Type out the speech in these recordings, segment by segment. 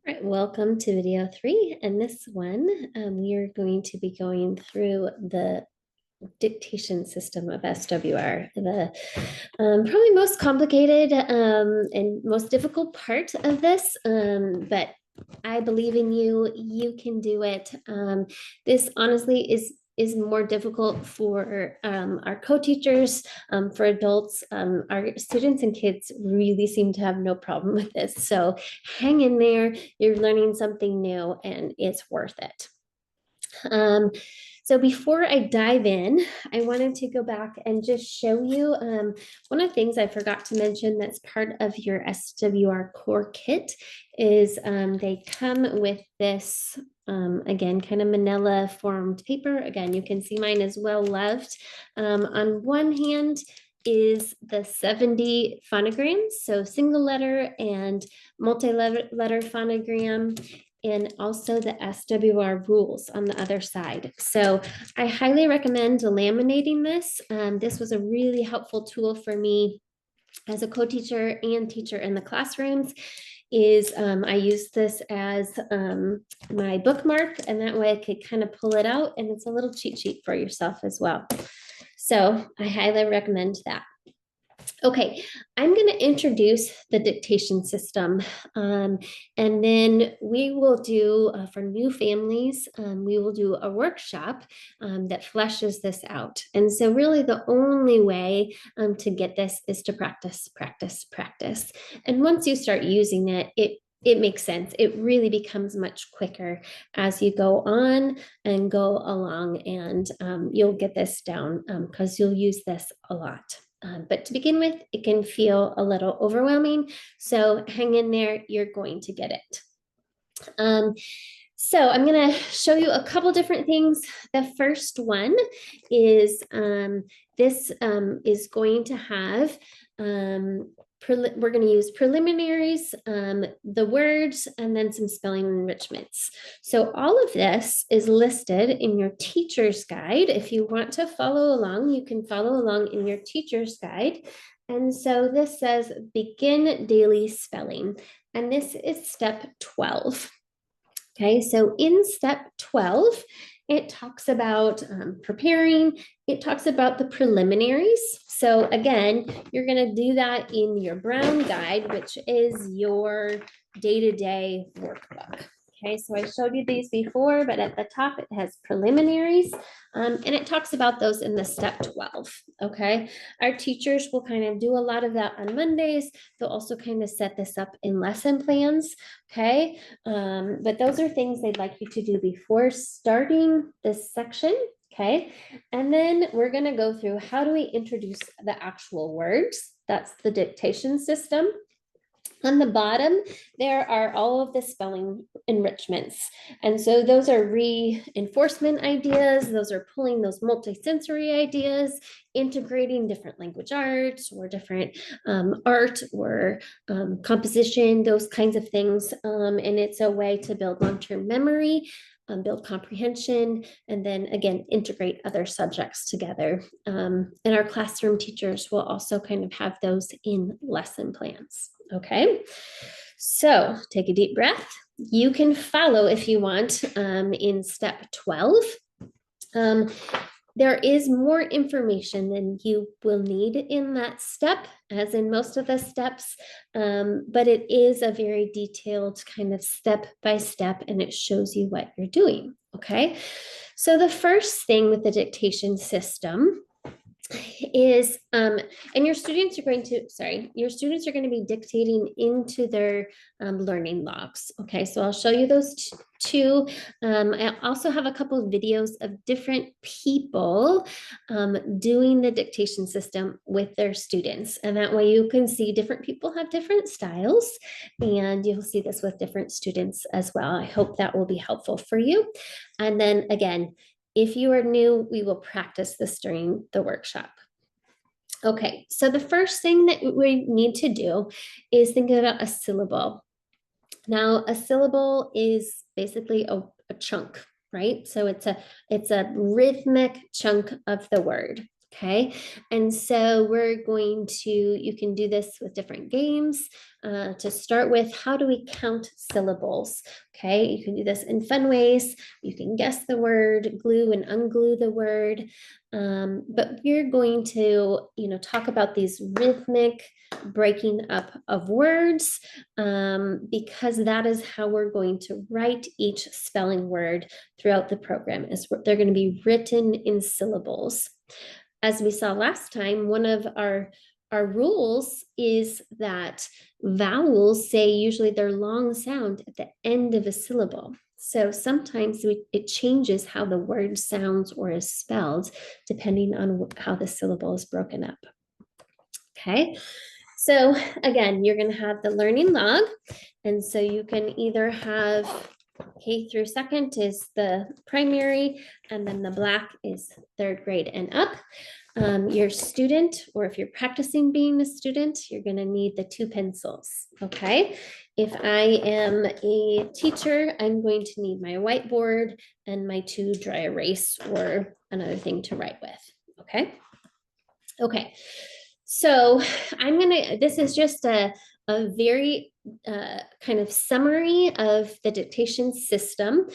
All right, welcome to video 3. And this one, we are going to be going through the dictation system of SWR, the probably most complicated and most difficult part of this, but I believe in you. You can do it. This honestly is more difficult for our co-teachers, for adults. Our students and kids really seem to have no problem with this. So hang in there. You're learning something new and it's worth it. So before I dive in, I wanted to go back and just show you one of the things I forgot to mention that's part of your SWR core kit is they come with this, again, kind of manila formed paper. Again, you can see mine is well loved. On one hand, is the 70 phonograms, so single letter and multi-letter phonogram, and also the SWR rules on the other side. So I highly recommend laminating this. This was a really helpful tool for me as a co-teacher and teacher in the classrooms. I use this as my bookmark, and that way I could kind of pull it out, and it's a little cheat sheet for yourself as well. So I highly recommend that. Okay, I'm going to introduce the dictation system, and then we will do, for new families, we will do a workshop that fleshes this out. And so really the only way to get this is to practice, practice, practice. And once you start using it makes sense. It really becomes much quicker as you go on and go along, and you'll get this down because you'll use this a lot. But to begin with, it can feel a little overwhelming. So hang in there, you're going to get it. So I'm going to show you a couple different things. The first one is this is going to have we're going to use preliminaries, the words, and then some spelling enrichments. So all of this is listed in your teacher's guide. If you want to follow along, you can follow along in your teacher's guide. And so this says begin daily spelling, and this is step 12. Okay, so in step 12, it talks about preparing, it talks about the preliminaries. So again, you're going to do that in your brown guide, which is your day-to-day workbook. Okay, so I showed you these before, but at the top it has preliminaries, and it talks about those in the step 12. Okay, our teachers will kind of do a lot of that on Mondays. They'll also kind of set this up in lesson plans. Okay, but those are things they'd like you to do before starting this section. Okay, and then we're going to go through how do we introduce the actual words. That's the dictation system. On the bottom, there are all of the spelling enrichments. And so those are reinforcement ideas. Those are pulling those multisensory ideas, integrating different language arts or different art or composition, those kinds of things. And it's a way to build long-term memory, build comprehension, and then again, integrate other subjects together. And our classroom teachers will also kind of have those in lesson plans. Okay, so take a deep breath. You can follow if you want in step 12. There is more information than you will need in that step, as in most of the steps, but it is a very detailed kind of step by step, and it shows you what you're doing. Okay, so the first thing with the dictation system is and your students are going to be dictating into their learning logs. Okay, so I'll show you those two. I also have a couple of videos of different people doing the dictation system with their students, and that way you can see different people have different styles, and you'll see this with different students as well. I hope that will be helpful for you. And then again, if you are new, we will practice this during the workshop. Okay, so the first thing that we need to do is think about a syllable. Now, a syllable is basically a chunk, right? So it's a rhythmic chunk of the word. Okay, and so we're going to, you can do this with different games. To start with, how do we count syllables? Okay, you can do this in fun ways. You can guess the word, glue and unglue the word. But we're going to, talk about these rhythmic breaking up of words, because that is how we're going to write each spelling word throughout the program. Is they're going to be written in syllables. As we saw last time, one of our rules is that vowels say usually their long sound at the end of a syllable. So sometimes it changes how the word sounds or is spelled depending on how the syllable is broken up. Okay, so again, you're going to have the learning log. And so you can either have K through second is the primary, and then the black is third grade and up. Your student, or if you're practicing being a student, you're going to need the 2 pencils. Okay. If I am a teacher, I'm going to need my whiteboard and my 2 dry erase or another thing to write with. Okay. Okay. So this is just a very kind of summary of the dictation system.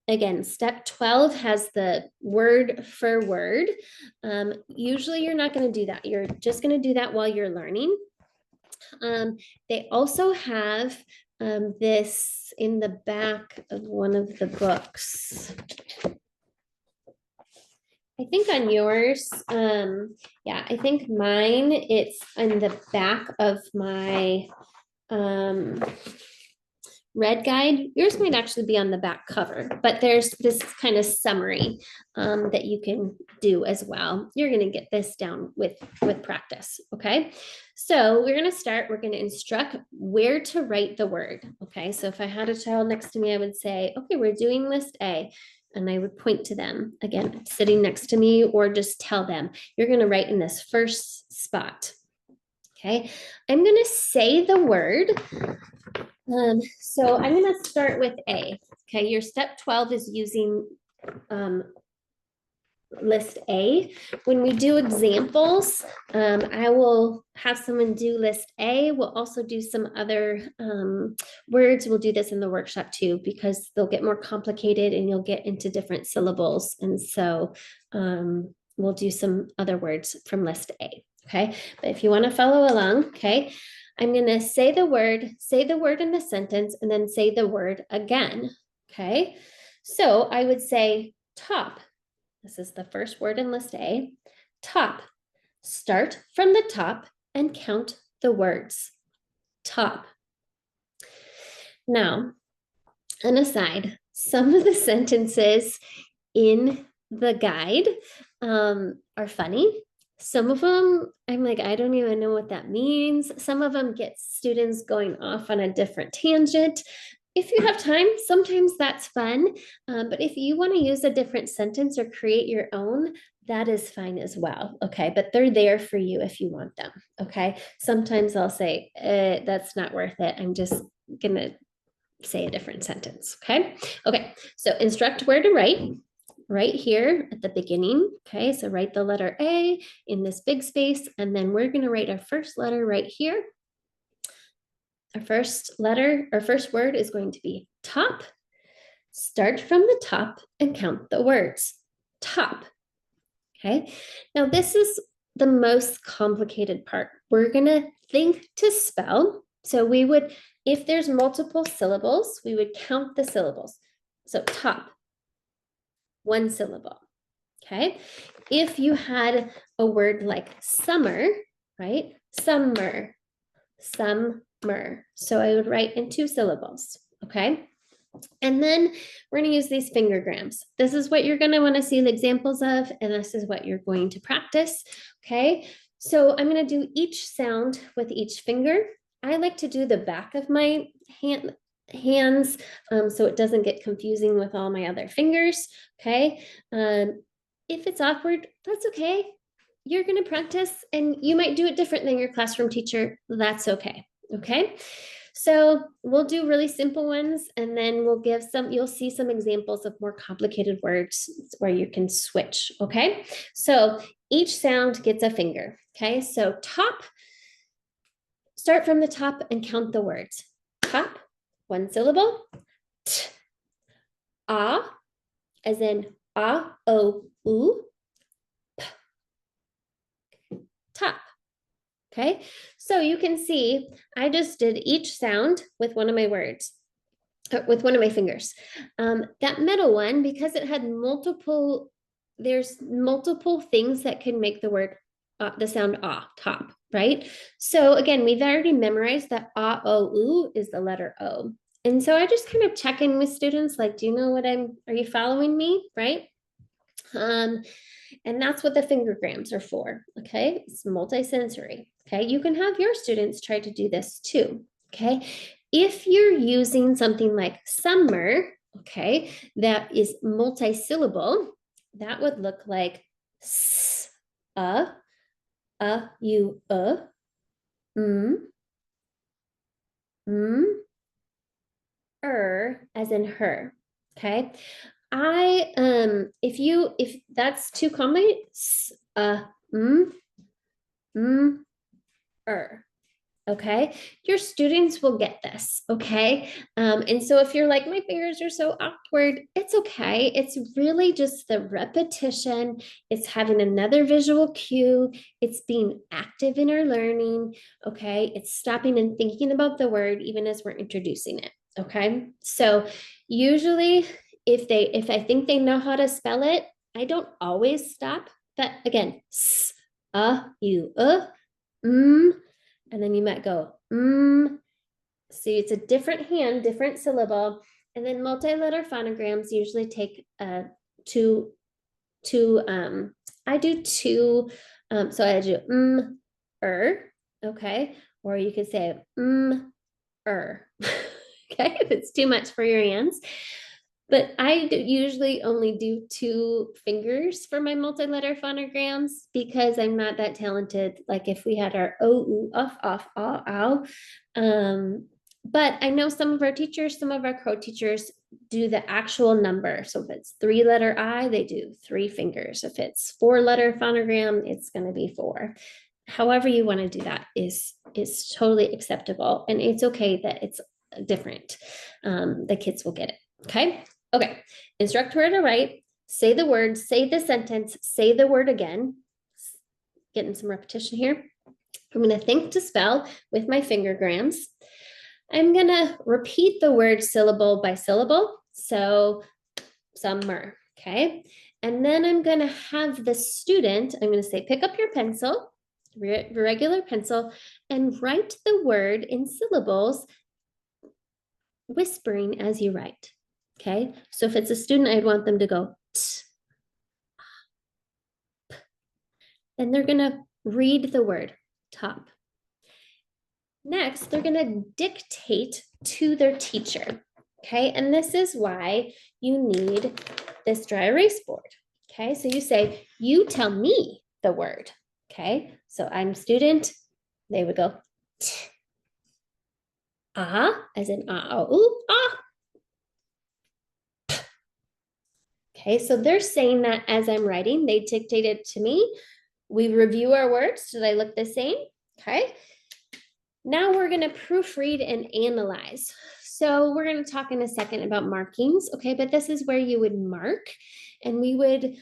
Again, step 12 has the word for word. Usually you're not going to do that. You're just going to do that while you're learning. They also have this in the back of one of the books. I think on yours, yeah, I think mine, it's in the back of my red guide. Yours might actually be on the back cover, but there's this kind of summary that you can do as well. You're going to get this down with practice. Okay, so we're going to start. We're going to instruct where to write the word. Okay, so if I had a child next to me, I would say, okay, we're doing list A. And I would point to them, again, sitting next to me, or just tell them, you're going to write in this first spot. Okay, I'm going to say the word. So I'm going to start with A. Okay, your step 12 is using list A. When we do examples, I will have someone do list A. We'll also do some other words. We'll do this in the workshop too, because they'll get more complicated and you'll get into different syllables. And so we'll do some other words from list A. Okay, but if you want to follow along, okay, I'm going to say the word in the sentence, and then say the word again. Okay, so I would say top. This is the first word in list A. Top. Start from the top and count the words. Top. Now, an aside, some of the sentences in the guide are funny. Some of them, I'm like, I don't even know what that means. Some of them get students going off on a different tangent. If you have time, sometimes that's fun. But if you want to use a different sentence or create your own, that is fine as well. Okay, but they're there for you if you want them. Okay, sometimes I'll say, that's not worth it. I'm just going to say a different sentence. Okay, okay, so instruct where to write. Right here at the beginning. Okay, so write the letter A in this big space, and then we're going to write our first letter right here. Our first letter, our first word is going to be top. Start from the top and count the words. Top. Okay, now this is the most complicated part. We're going to think to spell. So we would, if there's multiple syllables, we would count the syllables. So top. 1 syllable. Okay. If you had a word like summer, right? Summer, summer. So I would write in 2 syllables. Okay. And then we're going to use these fingergrams. This is what you're going to want to see the examples of, and this is what you're going to practice. Okay. So I'm going to do each sound with each finger. I like to do the back of my hands so it doesn't get confusing with all my other fingers. Okay, if it's awkward, that's okay. You're going to practice and you might do it different than your classroom teacher. That's okay. Okay, so we'll do really simple ones, and then we'll give some, you'll see some examples of more complicated words where you can switch. Okay, so Each sound gets a finger. Okay, so top, start from the top and count the words. Top, one syllable. T, ah, as in ah, o, oo. P, top. Okay, so you can see I just did each sound with one of my words, with one of my fingers. That middle one, because it had multiple, there's multiple things that can make the word, the sound ah, top, right? So again, we've already memorized that ah, o, oo is the letter O. And so I just kind of check in with students, like, do you know what are you following me, right? And that's what the fingergrams are for, okay? It's multisensory, okay? You can have your students try to do this too, okay? If you're using something like summer, okay, that is multisyllable, that would look like s, you, mm, as in her, okay? If that's too common, mm, mm, okay, your students will get this, okay? And so if you're like, my fingers are so awkward, it's okay. It's really just the repetition. It's having another visual cue. It's being active in our learning, okay? It's stopping and thinking about the word even as we're introducing it, okay? So usually if I think they know how to spell it, I don't always stop, but again, s, you, and then you might go, See, it's a different hand, different syllable. And then multi-letter phonograms usually take two, I do two, so I do okay? Or you could say okay, if it's too much for your hands. But I usually only do two fingers for my multi-letter phonograms because I'm not that talented. Like if we had our o, oo, off, ah, ow. But I know some of our teachers, some of our co-teachers do the actual number. So if it's 3-letter I, they do 3 fingers. If it's 4-letter phonogram, it's going to be 4. However you want to do that is totally acceptable. And it's okay that it's different. The kids will get it. Okay. Okay, instruct her to write, say the word, say the sentence, say the word again. Getting some repetition here. I'm going to think to spell with my fingergrams. I'm going to repeat the word syllable by syllable. So summer, okay? And then I'm going to have the student, I'm going to say, pick up your pencil, regular pencil, and write the word in syllables, whispering as you write. Okay, so if it's a student, I'd want them to go, t, p, and they're gonna read the word top. Next, they're gonna dictate to their teacher. Okay, and this is why you need this dry erase board. Okay, so you say, you tell me the word. Okay, so I'm student, they would go, t, as in ooh, ah. Okay, so they're saying that as I'm writing, they dictate it to me. We review our words. Do they look the same? Okay. Now we're going to proofread and analyze. So we're going to talk in a second about markings. Okay, but this is where you would mark. And we would,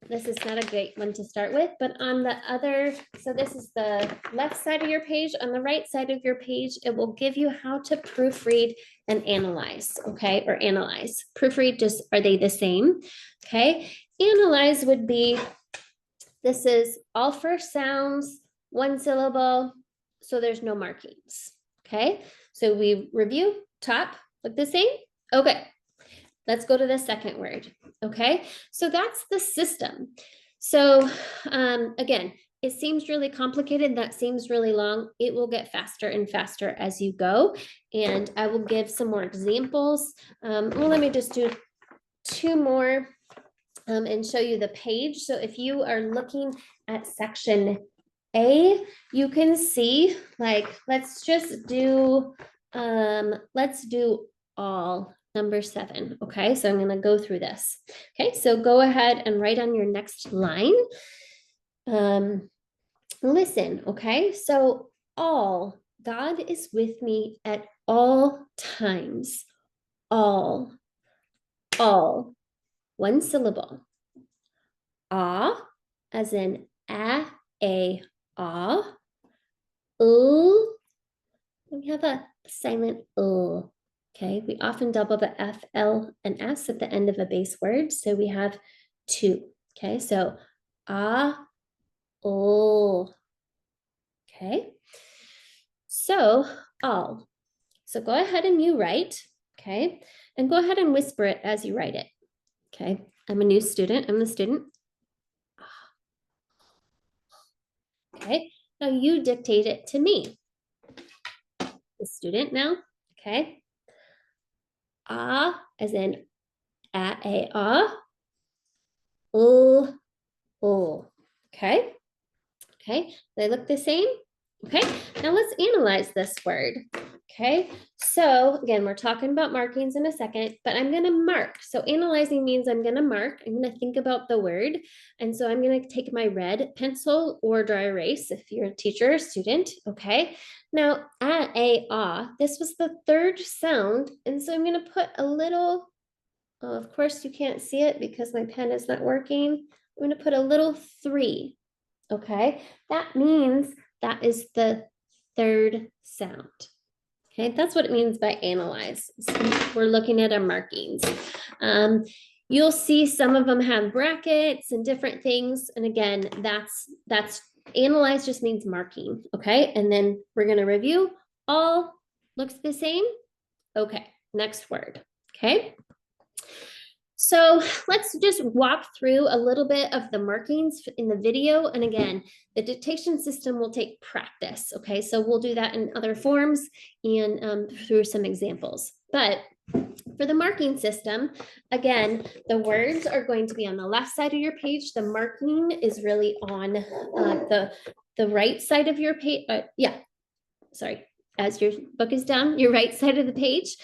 this is not a great one to start with, but on the other, so this is the left side of your page. On the right side of your page, it will give you how to proofread and analyze, okay, or analyze. Proofread, just, are they the same? Okay, analyze would be, this is all first sounds, one syllable, so there's no markings, okay? So we review, top, look the same? Okay. Let's go to the second word, okay? So that's the system. So again, it seems really complicated. That seems really long. It will get faster and faster as you go. And I will give some more examples. Well, let me just do 2 more and show you the page. So if you are looking at section A, you can see, like, let's do all number 7. Okay, so I'm going to go through this. Okay, so go ahead and write on your next line. Listen, okay, so all, God is with me at all times. All, one syllable. Ah, as in ah. We have a silent okay, we often double the F, L, and S at the end of a base word, so we have 2. Okay, so okay. So all. So go ahead and you write, okay, and go ahead and whisper it as you write it. Okay, I'm a new student. I'm the student. Okay, now you dictate it to me, the student now. Okay, as in okay. Okay, they look the same. Okay, now let's analyze this word. Okay, so again, we're talking about markings in a second, but I'm going to mark. So analyzing means I'm going to mark. I'm going to think about the word. And so I'm going to take my red pencil or dry erase if you're a teacher or student. Okay, now this was the third sound. And so I'm going to put a little, of course you can't see it because my pen is not working. I'm going to put a little 3. Okay, that means that is the third sound. Okay, that's what it means by analyze. So we're looking at our markings. You'll see some of them have brackets and different things. And again, that's analyze just means marking. Okay, and then we're going to review. All looks the same. Okay, next word. Okay. So let's just walk through a little bit of the markings in the video. And again, the dictation system will take practice. Okay, so we'll do that in other forms and through some examples. But for the marking system, again, the words are going to be on the left side of your page. The marking is really on the right side of your page. As your book is down, your right side of the page,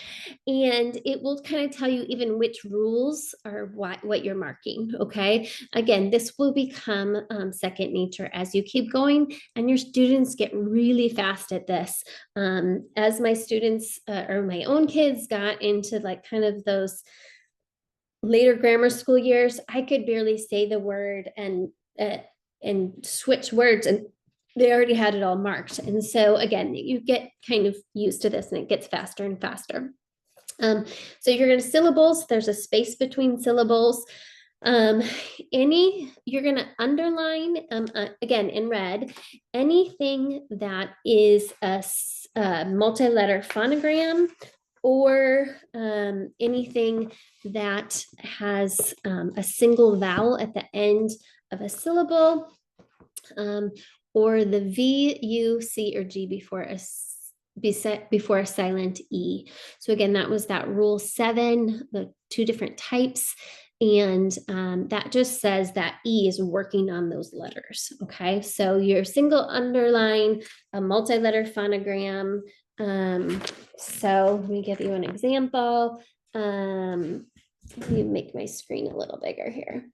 and it will kind of tell you even which rules are what you're marking. Okay, again, this will become second nature as you keep going, and your students get really fast at this. As my students or my own kids got into like kind of those later grammar school years, I could barely say the word and switch words, and they already had it all marked. And so again, you get kind of used to this and it gets faster and faster. So you're going to syllables, there's a space between syllables. You're going to underline, again, in red, anything that is a multi-letter phonogram or anything that has a single vowel at the end of a syllable. Or the V, U, C, or G before a silent E. So again, that was that rule 7, the 2 different types. And that just says that E is working on those letters. Okay, so your single underline, a multi-letter phonogram. So let me give you an example. Let me make my screen a little bigger here.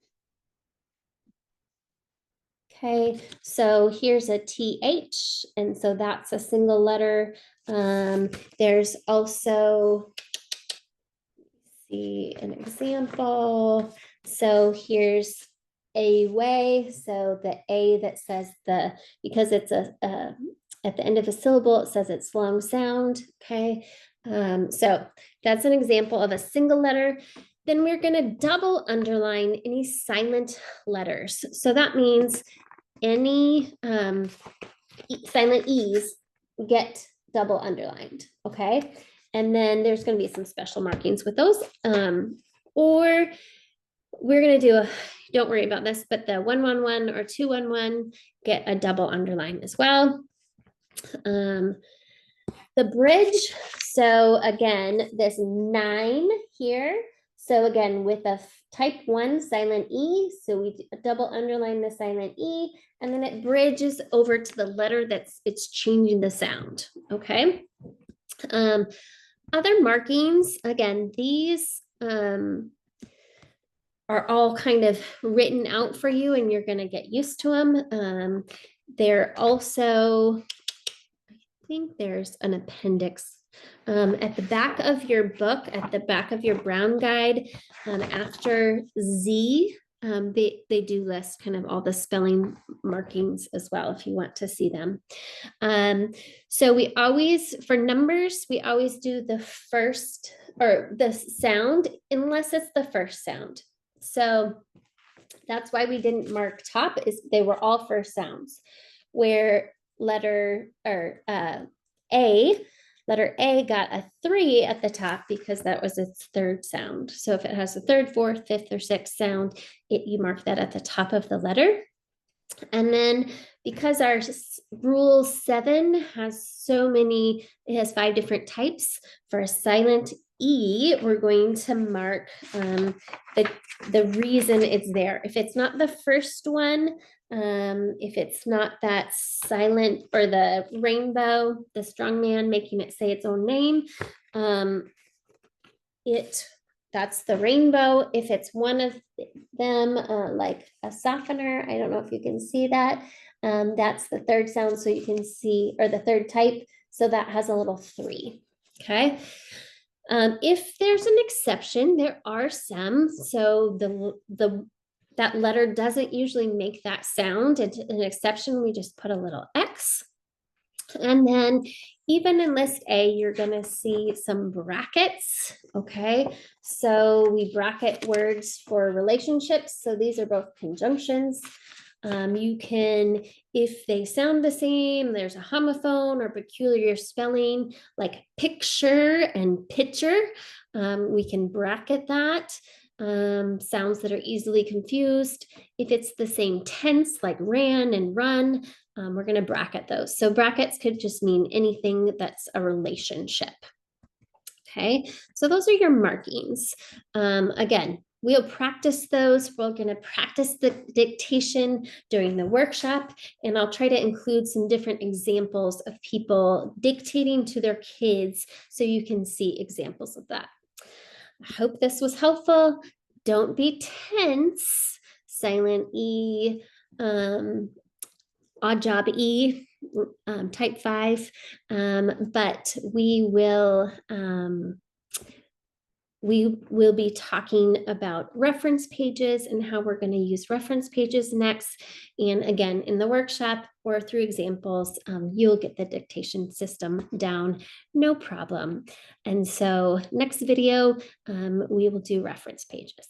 Okay, so here's a TH, and so that's a single letter. There's also, see an example. So here's a way. So the A that says because it's at the end of a syllable, it says it's long sound. Okay, so that's an example of a single letter. Then we're going to double underline any silent letters. So that means any silent E's get double underlined, okay? And then there's going to be some special markings with those. Or we're going to do don't worry about this, but the 111 or 211 get a double underline as well. The bridge, so again, this 9 here. So again, with a type 1 silent E, so we double underline the silent E, and then it bridges over to the letter it's changing the sound, okay? Other markings, again, these are all kind of written out for you and you're going to get used to them. They're also, I think there's an appendix at the back of your book, at the back of your Brown guide, after Z, they do list kind of all the spelling markings as well if you want to see them. So we always, for numbers, we always do the first or the sound unless it's the first sound. So that's why we didn't mark top, is they were all first sounds, where letter A got a 3 at the top because that was its third sound. So if it has a third, fourth, fifth, or sixth sound, you mark that at the top of the letter. And then because our rule 7 has so many, it has 5 different types. For a silent E, we're going to mark the reason it's there. If it's not the first one, if it's not that silent or the rainbow, the strong man making it say its own name, that's the rainbow. If it's one of them, like a softener, I don't know if you can see that. That's the third sound, so you can see, or the third type, so that has a little 3. Okay. If there's an exception, there are some. So that letter doesn't usually make that sound. It's an exception. We just put a little X. And then even in list A, you're going to see some brackets. Okay, so we bracket words for relationships. So these are both conjunctions. You can, if they sound the same, there's a homophone or peculiar spelling like picture and pitcher, we can bracket that. Sounds that are easily confused. If it's the same tense like ran and run, we're going to bracket those. So brackets could just mean anything that's a relationship. Okay, so those are your markings. Again, we'll practice those. We're going to practice the dictation during the workshop, and I'll try to include some different examples of people dictating to their kids so you can see examples of that. I hope this was helpful. Don't be tense. Silent E, odd job E, type 5, but we will be talking about reference pages and how we're going to use reference pages next. And again, in the workshop or through examples, you'll get the dictation system down, no problem. And so next video, we will do reference pages.